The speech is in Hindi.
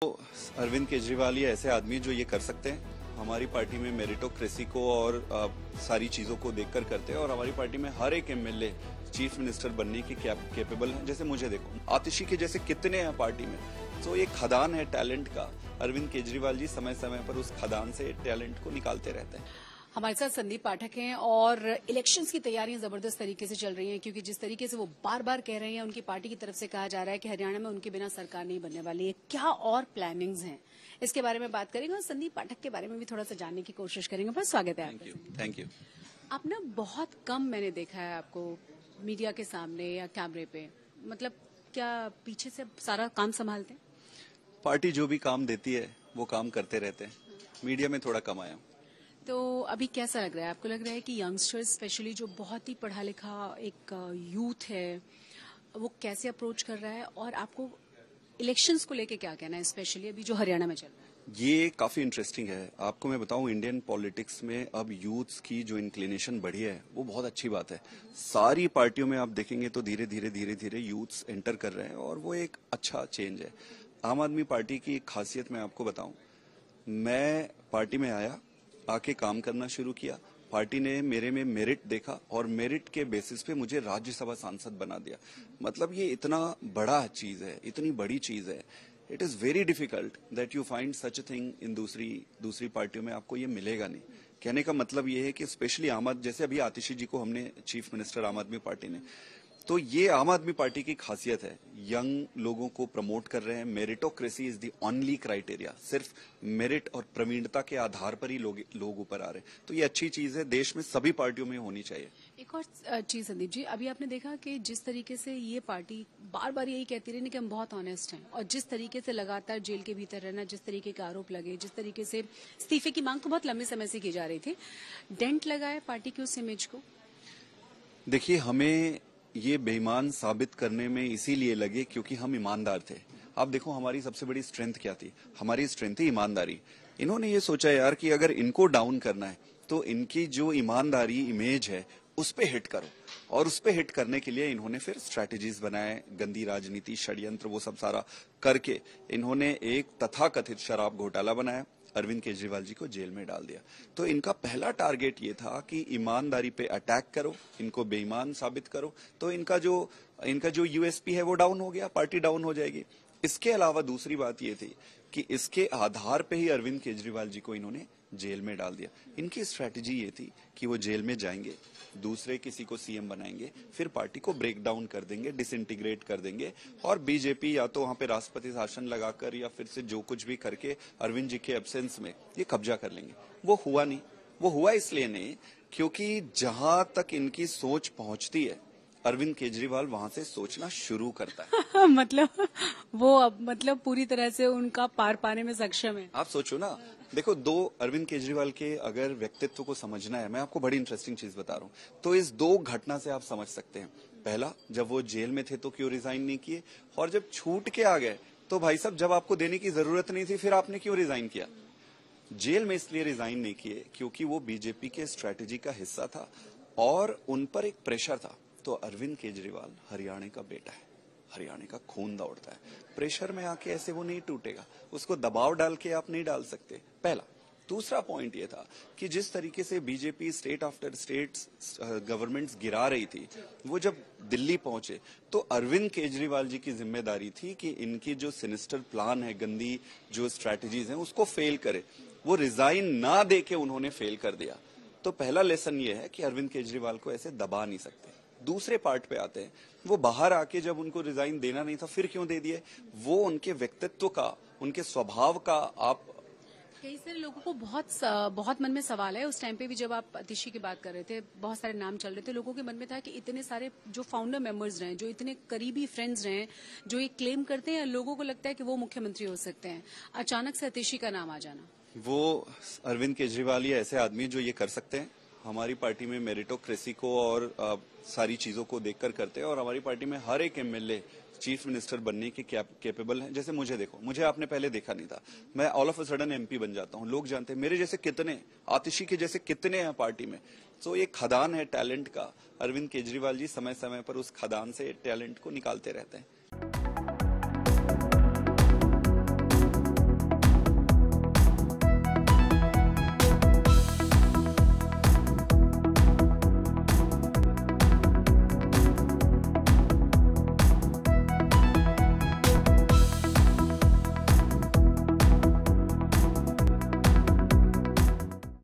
तो अरविंद केजरीवाल ही ऐसे आदमी जो ये कर सकते हैं। हमारी पार्टी में मेरिटोक्रेसी को और सारी चीजों को देखकर करते हैं और हमारी पार्टी में हर एक एमएलए चीफ मिनिस्टर बनने की कैपेबल है। जैसे मुझे देखो, आतिशी के जैसे कितने हैं पार्टी में। तो एक खदान है टैलेंट का। अरविंद केजरीवाल जी समय समय पर उस खदान से टैलेंट को निकालते रहते हैं। हमारे साथ संदीप पाठक हैं और इलेक्शंस की तैयारियां जबरदस्त तरीके से चल रही हैं, क्योंकि जिस तरीके से वो बार बार कह रहे हैं, उनकी पार्टी की तरफ से कहा जा रहा है कि हरियाणा में उनके बिना सरकार नहीं बनने वाली है। क्या और प्लानिंग्स हैं, इसके बारे में बात करेंगे और संदीप पाठक के बारे में भी थोड़ा सा जानने की कोशिश करेंगे। बहुत स्वागत है आपका। Thank you. आप ना बहुत कम मैंने देखा है आपको मीडिया के सामने या कैमरे पे, मतलब क्या पीछे से सारा काम संभालते हैं? पार्टी जो भी काम देती है वो काम करते रहते हैं। मीडिया में थोड़ा कम आया। तो अभी कैसा लग रहा है आपको? लग रहा है कि यंगस्टर्स स्पेशली जो बहुत ही पढ़ा लिखा एक यूथ है, वो कैसे अप्रोच कर रहा है, और आपको इलेक्शंस को लेके क्या कहना है, स्पेशली अभी जो हरियाणा में चल रहा है? ये काफी इंटरेस्टिंग है। आपको मैं बताऊं, इंडियन पॉलिटिक्स में अब यूथ्स की जो इंक्लिनेशन बढ़ी है वो बहुत अच्छी बात है। सारी पार्टियों में आप देखेंगे तो धीरे धीरे यूथ्स एंटर कर रहे हैं और वो एक अच्छा चेंज है। आम आदमी पार्टी की एक खासियत मैं आपको बताऊं, मैं पार्टी में आया, आके काम करना शुरू किया। पार्टी ने मेरे में मेरिट देखा और मेरिट के बेसिस पे मुझे राज्यसभा सांसद बना दिया। मतलब ये इतना बड़ा चीज है, इतनी बड़ी चीज है। It is very difficult that you find such a thing in दूसरी पार्टियों में। आपको ये मिलेगा नहीं। कहने का मतलब ये है कि स्पेशली जैसे अभी आतिशी जी को हमने चीफ मिनिस्टर आम आदमी पार्टी ने, तो ये आम आदमी पार्टी की खासियत है। यंग लोगों को प्रमोट कर रहे हैं। Meritocracy is the only criteria. सिर्फ मेरिट और प्रवीणता के आधार पर ही लोग ऊपर आ रहे हैं। तो ये अच्छी चीज है, देश में सभी पार्टियों में होनी चाहिए। एक और चीज संदीप जी, अभी आपने देखा कि जिस तरीके से ये पार्टी बार बार यही कहती रही कि हम बहुत ऑनेस्ट हैं, और जिस तरीके से लगातार जेल के भीतर रहना, जिस तरीके के आरोप लगे, जिस तरीके से इस्तीफे की मांग तो बहुत लंबे समय से की जा रही थी, डेंट लगा है पार्टी की उस इमेज को? देखिए, हमें ये बेईमान साबित करने में इसीलिए लगे क्योंकि हम ईमानदार थे। आप देखो, हमारी सबसे बड़ी स्ट्रेंथ क्या थी? हमारी स्ट्रेंथ थी ईमानदारी। इन्होंने ये सोचा यार कि अगर इनको डाउन करना है तो इनकी जो ईमानदारी इमेज है उस पे हिट करो, और उस पे हिट करने के लिए इन्होंने फिर स्ट्रैटेजीज बनाए, गंदी राजनीति, षड्यंत्र, वो सब सारा करके इन्होंने एक तथाकथित शराब घोटाला बनाया। अरविंद केजरीवाल जी को जेल में डाल दिया। तो इनका पहला टारगेट ये था कि ईमानदारी पे अटैक करो, इनको बेईमान साबित करो, तो इनका जो यूएसपी है वो डाउन हो गया, पार्टी डाउन हो जाएगी। इसके अलावा दूसरी बात ये थी कि इसके आधार पे ही अरविंद केजरीवाल जी को इन्होंने जेल में डाल दिया। इनकी स्ट्रैटेजी ये थी कि वो जेल में जाएंगे, दूसरे किसी को सीएम बनाएंगे, फिर पार्टी को ब्रेक डाउन कर देंगे, डिसइंटीग्रेट कर देंगे, और बीजेपी या तो वहां पे राष्ट्रपति शासन लगाकर या फिर से जो कुछ भी करके अरविंद जी के एब्सेंस में ये कब्जा कर लेंगे। वो हुआ नहीं। वो हुआ इसलिए नहीं क्योंकि जहां तक इनकी सोच पहुंचती है, अरविंद केजरीवाल वहां से सोचना शुरू करता है। मतलब पूरी तरह से उनका पार पाने में सक्षम है। आप सोचो ना, देखो, अरविंद केजरीवाल के अगर व्यक्तित्व को समझना है, मैं आपको बड़ी इंटरेस्टिंग चीज बता रहा हूं, तो इस दो घटना से आप समझ सकते हैं। पहला, जब वो जेल में थे तो क्यों रिजाइन नहीं किए, और जब छूट के आ गए तो भाई साहब जब आपको देने की जरूरत नहीं थी फिर आपने क्यों रिजाइन किया? जेल में इसलिए रिजाइन नहीं किए क्योंकि वो बीजेपी के स्ट्रैटेजी का हिस्सा था और उन पर एक प्रेशर था। तो अरविंद केजरीवाल हरियाणा का बेटा है, हरियाणा का खून दौड़ता है। प्रेशर में आके ऐसे वो नहीं टूटेगा, उसको दबाव डाल के आप नहीं डाल सकते। पहला। दूसरा पॉइंट ये था कि जिस तरीके से BJP state after state governments गिरा रही थी, वो जब दिल्ली पहुंचे तो अरविंद केजरीवाल जी की जिम्मेदारी थी कि इनकी जो सिनिस्टर प्लान है, गंदी जो स्ट्रैटेजीज हैं, उसको फेल करे। वो रिजाइन ना दे के उन्होंने फेल कर दिया। तो पहला लेसन ये है कि अरविंद केजरीवाल को ऐसे दबा नहीं सकते। दूसरे पार्ट पे आते हैं, वो बाहर आके जब उनको रिजाइन देना नहीं था फिर क्यों दे दिए? वो उनके व्यक्तित्व का, उनके स्वभाव का। आप कई सारे लोगों को बहुत मन में सवाल है। उस टाइम पे भी जब आप आतिशी की बात कर रहे थे, बहुत सारे नाम चल रहे थे, लोगों के मन में था कि इतने सारे जो फाउंडर मेंबर्स रहे, जो इतने करीबी फ्रेंड्स रहे, जो ये क्लेम करते हैं, लोगों को लगता है कि वो मुख्यमंत्री हो सकते हैं। अचानक से आतिशी का नाम आ जाना, वो अरविंद केजरीवाल ही ऐसे आदमी जो ये कर सकते हैं। हमारी पार्टी में मेरिटोक्रेसी को और सारी चीजों को देखकर करते हैं और हमारी पार्टी में हर एक एमएलए चीफ मिनिस्टर बनने की कैपेबल है। जैसे मुझे देखो, मुझे आपने पहले देखा नहीं था, मैं all of a sudden MP बन जाता हूँ। लोग जानते हैं मेरे जैसे कितने, आतिशी के जैसे कितने हैं पार्टी में। तो ये खदान है टैलेंट का। अरविंद केजरीवाल जी समय समय पर उस खदान से टैलेंट को निकालते रहते हैं।